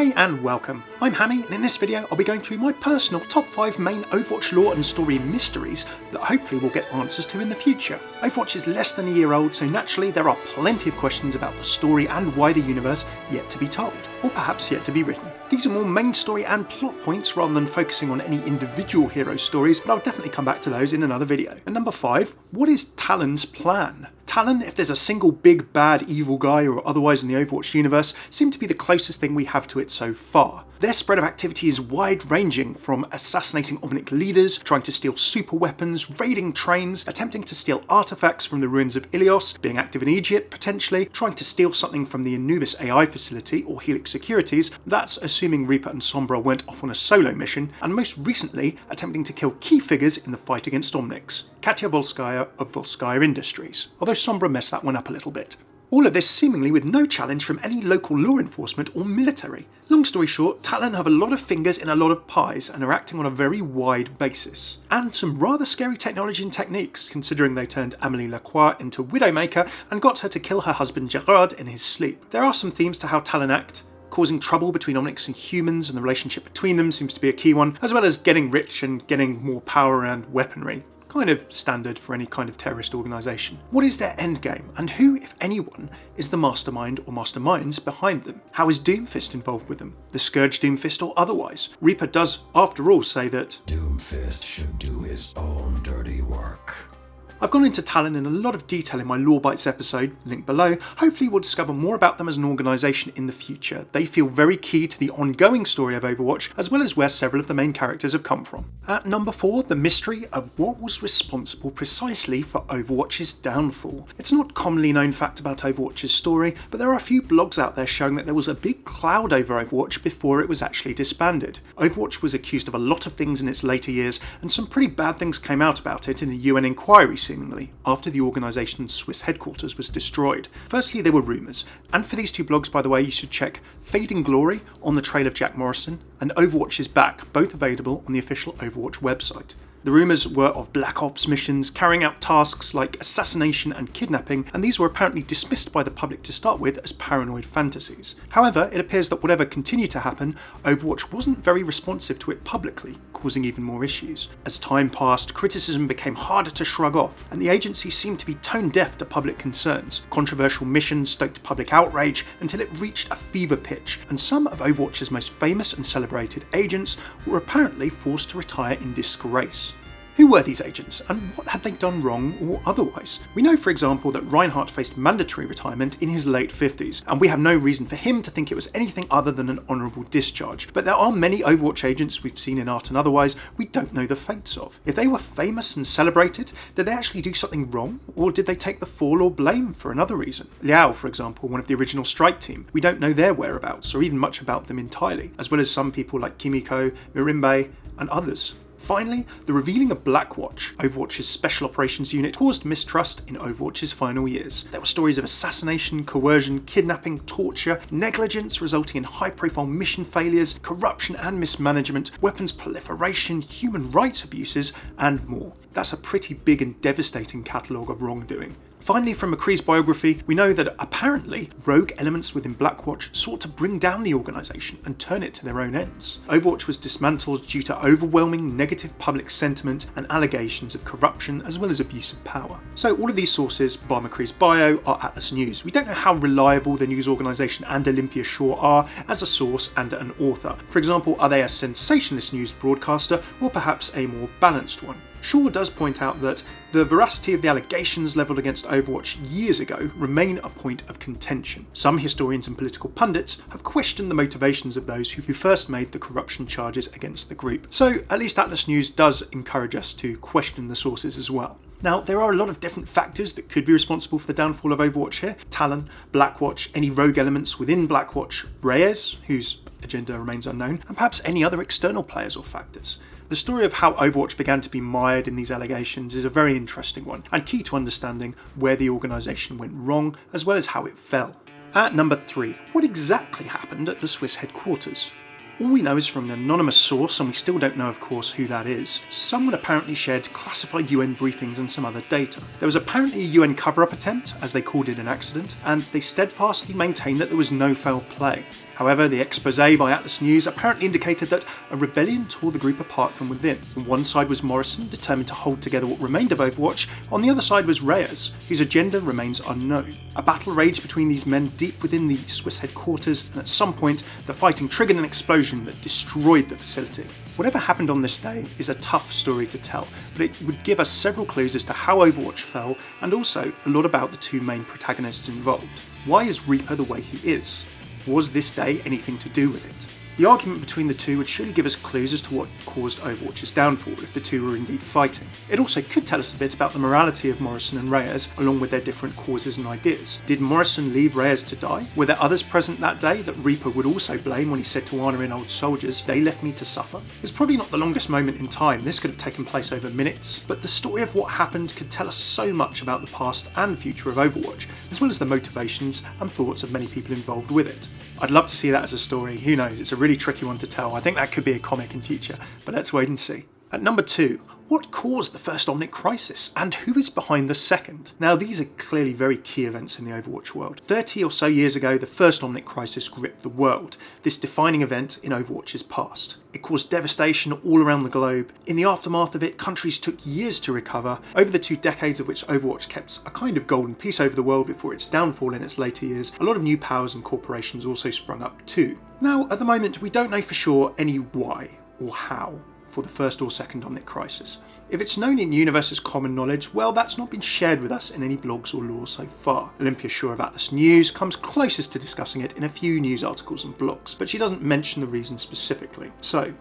Hey and welcome, I'm Hammeh, and in this video I'll be going through my personal top 5 main Overwatch lore and story mysteries that hopefully we'll get answers to in the future. Overwatch is less than a year old, so naturally there are plenty of questions about the story and wider universe yet to be told, or perhaps yet to be written. These are more main story and plot points rather than focusing on any individual hero stories, but I'll definitely come back to those in another video. And number 5, what is Talon's plan? Talon, if there's a single big bad evil guy or otherwise in the Overwatch universe, seem to be the closest thing we have to it so far. Their spread of activity is wide-ranging, from assassinating Omnic leaders, trying to steal super weapons, raiding trains, attempting to steal artifacts from the ruins of Ilios, being active in Egypt potentially, trying to steal something from the Anubis AI facility or Helix Securities, that's assuming Reaper and Sombra went off on a solo mission, and most recently attempting to kill key figures in the fight against Omnics, Katya Volskaya of Volskaya Industries, although Sombra messed that one up a little bit. All of this seemingly with no challenge from any local law enforcement or military. Long story short, Talon have a lot of fingers in a lot of pies and are acting on a very wide basis. And some rather scary technology and techniques, considering they turned Amélie Lacroix into Widowmaker and got her to kill her husband Gerard in his sleep. There are some themes to how Talon act. Causing trouble between Omnics and humans, and the relationship between them seems to be a key one, as well as getting rich and getting more power and weaponry. Kind of standard for any kind of terrorist organisation. What is their endgame, and who, if anyone, is the mastermind or masterminds behind them? How is Doomfist involved with them? The Scourge Doomfist or otherwise? Reaper does, after all, say that Doomfist should do his own dirty work. I've gone into Talon in a lot of detail in my Lore Bites episode, link below. Hopefully we'll discover more about them as an organisation in the future. They feel very key to the ongoing story of Overwatch, as well as where several of the main characters have come from. At number 4, the mystery of what was responsible precisely for Overwatch's downfall. It's not a commonly known fact about Overwatch's story, but there are a few blogs out there showing that there was a big cloud over Overwatch before it was actually disbanded. Overwatch was accused of a lot of things in its later years, and some pretty bad things came out about it in a UN inquiry seemingly, after the organisation's Swiss headquarters was destroyed. Firstly, there were rumours, and for these two blogs, by the way, you should check Fading Glory, On the Trail of Jack Morrison, and Overwatch is Back, both available on the official Overwatch website. The rumours were of Black Ops missions, carrying out tasks like assassination and kidnapping, and these were apparently dismissed by the public to start with as paranoid fantasies. However, it appears that whatever continued to happen, Overwatch wasn't very responsive to it publicly, causing even more issues. As time passed, criticism became harder to shrug off, and the agency seemed to be tone deaf to public concerns. Controversial missions stoked public outrage until it reached a fever pitch, and some of Overwatch's most famous and celebrated agents were apparently forced to retire in disgrace. Who were these agents, and what had they done wrong or otherwise? We know, for example, that Reinhardt faced mandatory retirement in his late 50s, and we have no reason for him to think it was anything other than an honourable discharge. But there are many Overwatch agents we've seen in art and otherwise we don't know the fates of. If they were famous and celebrated, did they actually do something wrong, or did they take the fall or blame for another reason? Liao, for example, one of the original strike team, we don't know their whereabouts or even much about them entirely, as well as some people like Kimiko, Mirimbe, and others. Finally, the revealing of Blackwatch, Overwatch's special operations unit, caused mistrust in Overwatch's final years. There were stories of assassination, coercion, kidnapping, torture, negligence resulting in high-profile mission failures, corruption and mismanagement, weapons proliferation, human rights abuses, and more. That's a pretty big and devastating catalogue of wrongdoing. Finally, from McCree's biography, we know that apparently rogue elements within Blackwatch sought to bring down the organisation and turn it to their own ends. Overwatch was dismantled due to overwhelming negative public sentiment and allegations of corruption as well as abuse of power. So all of these sources, by McCree's bio, are Atlas News. We don't know how reliable the news organisation and Olympia Shaw are as a source and an author. For example, are they a sensationalist news broadcaster or perhaps a more balanced one? Shaw does point out that the veracity of the allegations levelled against Overwatch years ago remain a point of contention. Some historians and political pundits have questioned the motivations of those who first made the corruption charges against the group. So at least Atlas News does encourage us to question the sources as well. Now, there are a lot of different factors that could be responsible for the downfall of Overwatch here. Talon, Blackwatch, any rogue elements within Blackwatch, Reyes, whose agenda remains unknown, and perhaps any other external players or factors. The story of how Overwatch began to be mired in these allegations is a very interesting one, and key to understanding where the organisation went wrong, as well as how it fell. At number 3, what exactly happened at the Swiss headquarters? All we know is from an anonymous source, and we still don't know of course who that is. Someone apparently shared classified UN briefings and some other data. There was apparently a UN cover-up attempt, as they called it an accident, and they steadfastly maintained that there was no foul play. However, the expose by Atlas News apparently indicated that a rebellion tore the group apart from within. On one side was Morrison, determined to hold together what remained of Overwatch. On the other side was Reyes, whose agenda remains unknown. A battle raged between these men deep within the Swiss headquarters, and at some point, the fighting triggered an explosion that destroyed the facility. Whatever happened on this day is a tough story to tell, but it would give us several clues as to how Overwatch fell, and also a lot about the two main protagonists involved. Why is Reaper the way he is? Was this day anything to do with it? The argument between the two would surely give us clues as to what caused Overwatch's downfall if the two were indeed fighting. It also could tell us a bit about the morality of Morrison and Reyes, along with their different causes and ideas. Did Morrison leave Reyes to die? Were there others present that day that Reaper would also blame when he said to honour in old soldiers, "They left me to suffer"? It's probably not the longest moment in time, this could have taken place over minutes, but the story of what happened could tell us so much about the past and future of Overwatch, as well as the motivations and thoughts of many people involved with it. I'd love to see that as a story, who knows, it's a really tricky one to tell. I think that could be a comic in future, but let's wait and see. At number 2, what caused the first Omnic crisis, and who is behind the second? Now, these are clearly very key events in the Overwatch world. 30 or so years ago, the first Omnic crisis gripped the world, this defining event in Overwatch's past. It caused devastation all around the globe. In the aftermath of it, countries took years to recover. Over the 2 decades of which Overwatch kept a kind of golden peace over the world before its downfall in its later years, a lot of new powers and corporations also sprung up too. Now, at the moment, we don't know for sure any why or how for the first or second Omnic crisis. If it's known in universe as common knowledge, well, that's not been shared with us in any blogs or lore so far. Olympia Shaw of Atlas News comes closest to discussing it in a few news articles and blogs, but she doesn't mention the reason specifically. So,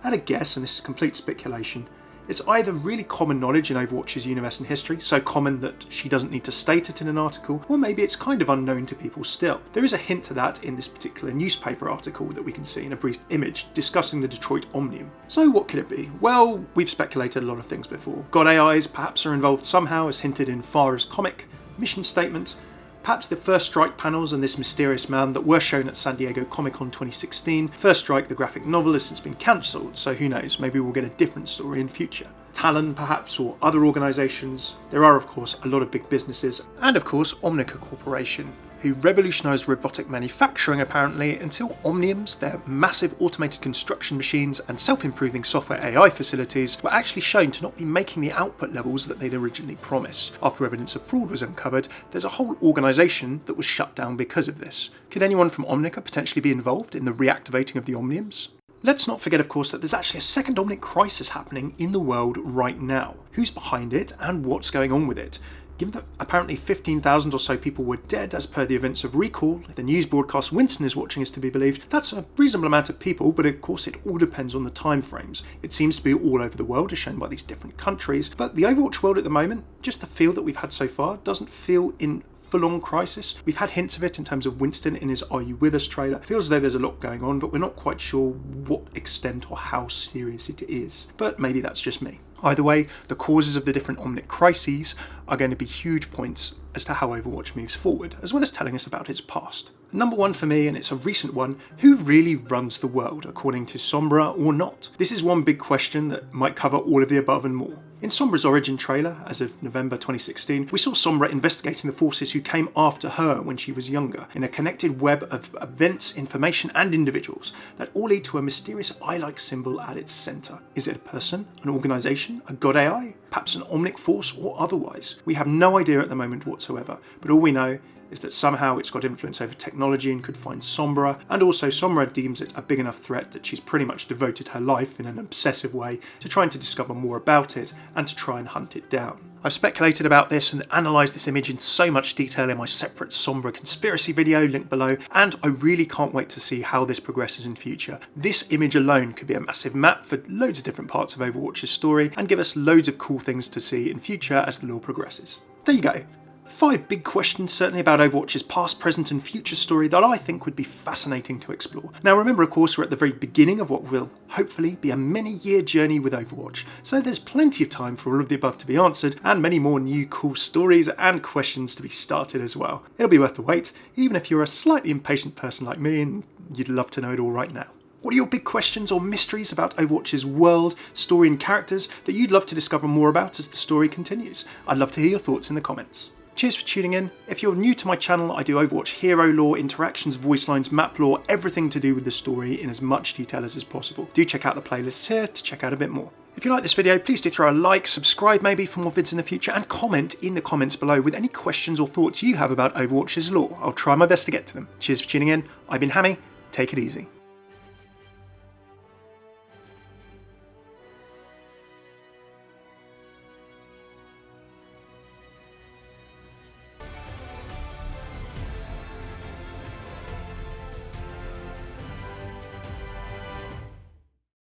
at a guess, and this is complete speculation, it's either really common knowledge in Overwatch's universe and history, so common that she doesn't need to state it in an article, or maybe it's kind of unknown to people still. There is a hint to that in this particular newspaper article that we can see in a brief image discussing the Detroit Omnium. So what could it be? Well, we've speculated a lot of things before. God AIs perhaps are involved somehow, as hinted in Farah's comic, mission statement. Perhaps the First Strike panels and this mysterious man that were shown at San Diego Comic-Con 2016. First Strike, the graphic novel, has since been cancelled, so who knows, maybe we'll get a different story in future. Talon, perhaps, or other organisations. There are, of course, a lot of big businesses, and of course, Omnic Corporation, who revolutionised robotic manufacturing apparently until Omniums, their massive automated construction machines and self-improving software AI facilities, were actually shown to not be making the output levels that they'd originally promised. After evidence of fraud was uncovered, there's a whole organisation that was shut down because of this. Could anyone from Omnica potentially be involved in the reactivating of the Omniums? Let's not forget, of course, that there's actually a second Omnic crisis happening in the world right now. Who's behind it and what's going on with it? Given that apparently 15,000 or so people were dead as per the events of Recall, if the news broadcast Winston is watching is to be believed, that's a reasonable amount of people, but of course it all depends on the time frames. It seems to be all over the world, as shown by these different countries, but the Overwatch world at the moment, just the feel that we've had so far, doesn't feel in full-on crisis. We've had hints of it in terms of Winston in his Are You With Us trailer. It feels as though there's a lot going on, but we're not quite sure what extent or how serious it is. But maybe that's just me. Either way, the causes of the different Omnic crises are going to be huge points as to how Overwatch moves forward, as well as telling us about its past. Number 1 for me, and it's a recent one, who really runs the world, according to Sombra or not? This is one big question that might cover all of the above and more. In Sombra's origin trailer, as of November 2016, we saw Sombra investigating the forces who came after her when she was younger, in a connected web of events, information and individuals that all lead to a mysterious eye-like symbol at its centre. Is it a person, an organisation, a god AI, perhaps an Omnic force or otherwise? We have no idea at the moment whatsoever, but all we know is that somehow it's got influence over technology and could find Sombra, and also Sombra deems it a big enough threat that she's pretty much devoted her life in an obsessive way to trying to discover more about it and to try and hunt it down. I've speculated about this and analysed this image in so much detail in my separate Sombra conspiracy video, linked below, and I really can't wait to see how this progresses in future. This image alone could be a massive map for loads of different parts of Overwatch's story and give us loads of cool things to see in future as the lore progresses. There you go. 5 big questions certainly about Overwatch's past, present and future story that I think would be fascinating to explore. Now remember, of course, we're at the very beginning of what will hopefully be a many-year journey with Overwatch, so there's plenty of time for all of the above to be answered and many more new cool stories and questions to be started as well. It'll be worth the wait, even if you're a slightly impatient person like me and you'd love to know it all right now. What are your big questions or mysteries about Overwatch's world, story and characters that you'd love to discover more about as the story continues? I'd love to hear your thoughts in the comments. Cheers for tuning in. If you're new to my channel, I do Overwatch hero lore, interactions, voice lines, map lore, everything to do with the story in as much detail as is possible. Do check out the playlists here to check out a bit more. If you like this video, please do throw a like, subscribe maybe for more vids in the future, and comment in the comments below with any questions or thoughts you have about Overwatch's lore. I'll try my best to get to them. Cheers for tuning in. I've been Hammeh. Take it easy.